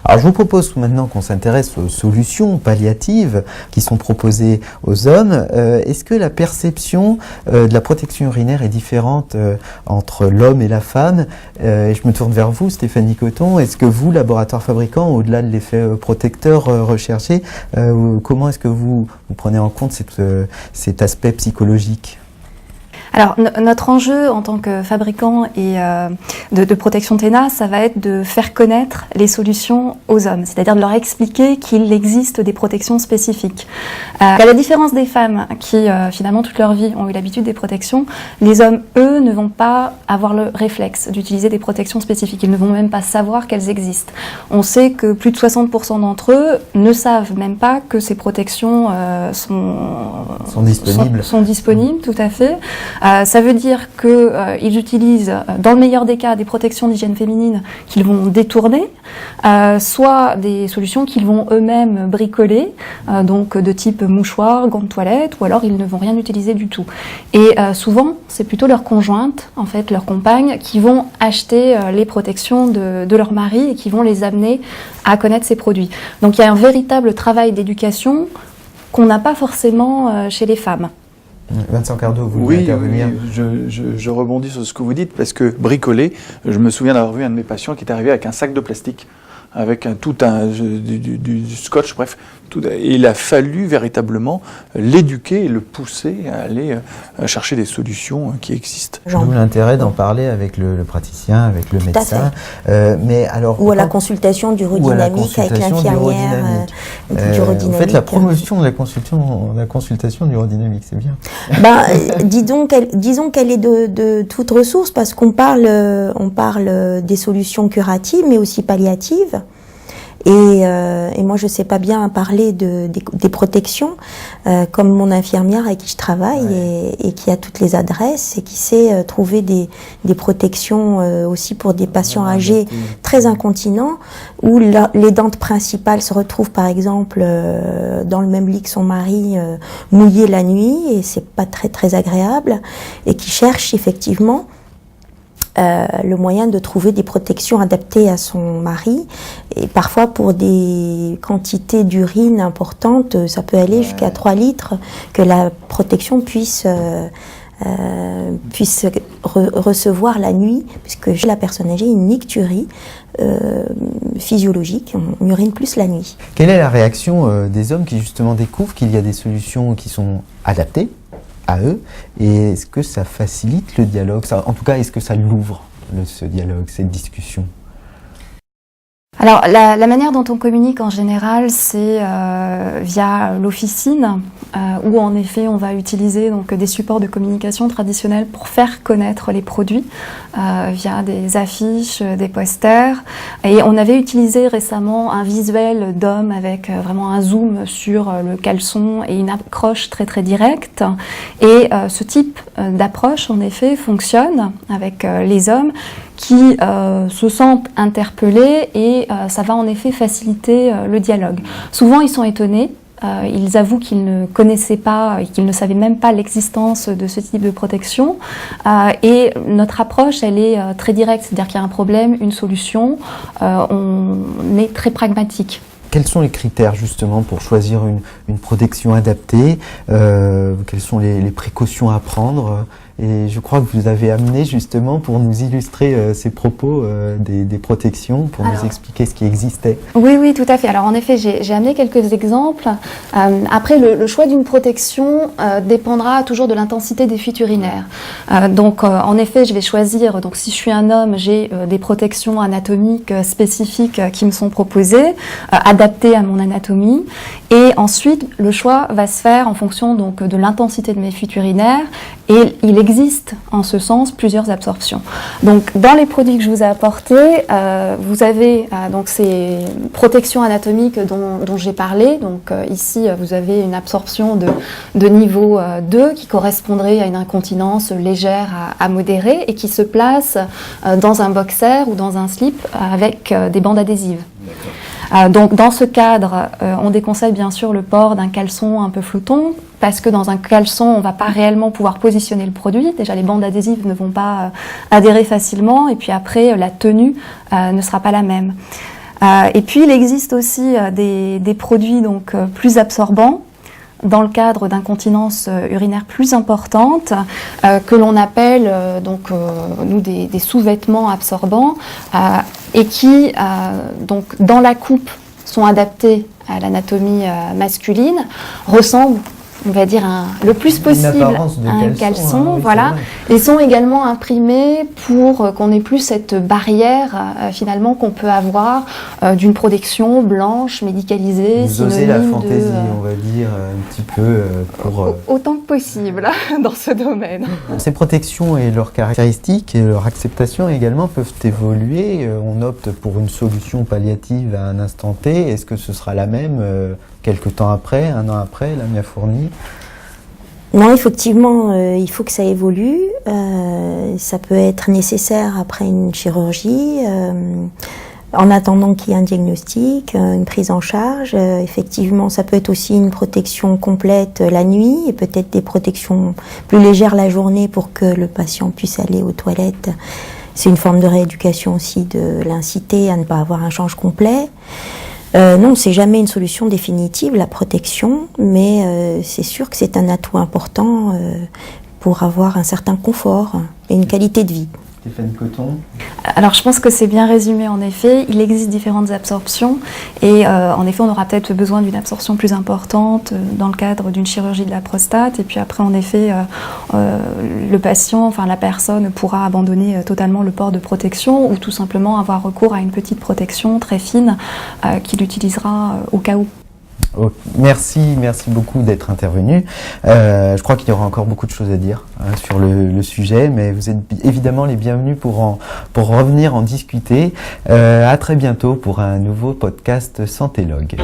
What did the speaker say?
Alors je vous propose maintenant qu'on s'intéresse aux solutions palliatives qui sont proposées aux hommes. Est-ce que la perception de la protection urinaire est différente entre l'homme et la femme? Et je me tourne vers vous, Stéphanie Coton. Est-ce que vous, laboratoire fabricant, au-delà de l'effet protecteur recherché, comment est-ce que vous prenez en compte cet aspect psychologique? Alors, notre enjeu en tant que fabricant et de protection TENA, ça va être de faire connaître les solutions aux hommes, c'est-à-dire de leur expliquer qu'il existe des protections spécifiques. À la différence des femmes qui, finalement, toute leur vie ont eu l'habitude des protections, les hommes, eux, ne vont pas avoir le réflexe d'utiliser des protections spécifiques. Ils ne vont même pas savoir qu'elles existent. On sait que plus de 60% d'entre eux ne savent même pas que ces protections sont disponibles. Sont disponibles, tout à fait. Ça veut dire qu'ils utilisent, dans le meilleur des cas, des protections d'hygiène féminine qu'ils vont détourner, soit des solutions qu'ils vont eux-mêmes bricoler, donc de type mouchoir, gants de toilette, ou alors ils ne vont rien utiliser du tout. Et souvent, c'est plutôt leur conjointe, en fait, leur compagne, qui vont acheter les protections de leur mari et qui vont les amener à connaître ces produits. Donc il y a un véritable travail d'éducation qu'on n'a pas forcément chez les femmes. Vincent Cardo, vous voulez intervenir? Oui, je rebondis sur ce que vous dites, parce que bricoler, je me souviens d'avoir vu un de mes patients qui est arrivé avec un sac de plastique, avec du scotch, bref. Et il a fallu véritablement l'éduquer et le pousser à aller chercher des solutions qui existent. D'où l'intérêt d'en parler avec le praticien, avec le médecin. Mais alors, ou à la consultation d'urodynamique avec l'infirmière. Vous faites la promotion de la consultation d'urodynamique, c'est bien. Disons qu'elle est de toute ressource, parce qu'on parle des solutions curatives, mais aussi palliatives. Et moi, je sais pas bien parler des protections, comme mon infirmière avec qui je travaille, et qui a toutes les adresses et qui sait trouver des protections aussi pour des patients âgés très incontinents, où les dents principales se retrouvent par exemple dans le même lit que son mari, mouillées la nuit, et c'est pas très très agréable, et qui cherche effectivement le moyen de trouver des protections adaptées à son mari, et parfois pour des quantités d'urine importantes, ça peut aller jusqu'à 3 litres, que la protection puisse recevoir la nuit, puisque chez la personne âgée, une nicturie physiologique, on urine plus la nuit. Quelle est la réaction des hommes qui justement découvrent qu'il y a des solutions qui sont adaptées à eux, et est-ce que ça facilite le dialogue? En tout cas, est-ce que ça l'ouvre, ce dialogue, cette discussion? Alors, la manière dont on communique en général, c'est via l'officine, où en effet on va utiliser donc des supports de communication traditionnels pour faire connaître les produits, via des affiches, des posters. Et on avait utilisé récemment un visuel d'homme avec vraiment un zoom sur le caleçon et une approche très très directe. Et ce type d'approche, en effet, fonctionne avec les hommes qui se sentent interpellés, et ça va en effet faciliter le dialogue. Souvent, ils sont étonnés. Ils avouent qu'ils ne connaissaient pas et qu'ils ne savaient même pas l'existence de ce type de protection. Et notre approche, elle est très directe, c'est-à-dire qu'il y a un problème, une solution. On est très pragmatique. Quels sont les critères justement pour choisir une protection adaptée? Quelles sont les précautions à prendre? Et je crois que vous avez amené justement pour nous illustrer ces propos des protections, pour nous expliquer ce qui existait. Oui, tout à fait. Alors en effet, j'ai amené quelques exemples. Après, le choix d'une protection dépendra toujours de l'intensité des fuites urinaires. Donc en effet, je vais choisir, donc si je suis un homme, j'ai des protections anatomiques spécifiques qui me sont proposées, adaptées à mon anatomie. Et ensuite, le choix va se faire en fonction donc de l'intensité de mes fuites urinaires, et il existe en ce sens plusieurs absorptions. Donc dans les produits que je vous ai apportés, vous avez donc ces protections anatomiques dont j'ai parlé. Donc ici vous avez une absorption de niveau 2 qui correspondrait à une incontinence légère à modérée, et qui se place dans un boxer ou dans un slip avec des bandes adhésives. Donc dans ce cadre, on déconseille bien sûr le port d'un caleçon un peu flouton, parce que dans un caleçon, on ne va pas réellement pouvoir positionner le produit. Déjà, les bandes adhésives ne vont pas adhérer facilement, et puis après, la tenue ne sera pas la même. Et puis il existe aussi des produits donc plus absorbants dans le cadre d'incontinence urinaire plus importante, que l'on appelle nous des sous-vêtements absorbants, et qui donc dans la coupe sont adaptés à l'anatomie masculine, ressemblent, on va dire, le plus possible à un caleçon, oui, voilà. Ils sont également imprimés pour qu'on ait plus cette barrière finalement qu'on peut avoir d'une protection blanche, médicalisée, Vous osez synonyme la fantaisie, de, on va dire, un petit peu pour... autant que possible dans ce domaine. Ces protections et leurs caractéristiques et leur acceptation également peuvent évoluer. On opte pour une solution palliative à un instant T. Est-ce que ce sera la même quelque temps après, un an après, Lamia Fourny? Non, effectivement, il faut que ça évolue. Ça peut être nécessaire après une chirurgie, en attendant qu'il y ait un diagnostic, une prise en charge. Effectivement, ça peut être aussi une protection complète la nuit et peut-être des protections plus légères la journée pour que le patient puisse aller aux toilettes. C'est une forme de rééducation aussi, de l'inciter à ne pas avoir un change complet. Non, c'est jamais une solution définitive, la protection, mais c'est sûr que c'est un atout important pour avoir un certain confort et une qualité de vie. Stéphane Coton. Alors je pense que c'est bien résumé en effet. Il existe différentes absorptions et en effet on aura peut-être besoin d'une absorption plus importante dans le cadre d'une chirurgie de la prostate, et puis après en effet le patient, enfin la personne pourra abandonner totalement le port de protection ou tout simplement avoir recours à une petite protection très fine qu'il utilisera au cas où. Oh, merci beaucoup d'être intervenu. Je crois qu'il y aura encore beaucoup de choses à dire sur le sujet, mais vous êtes évidemment les bienvenus pour revenir en discuter. À très bientôt pour un nouveau podcast Santélogue.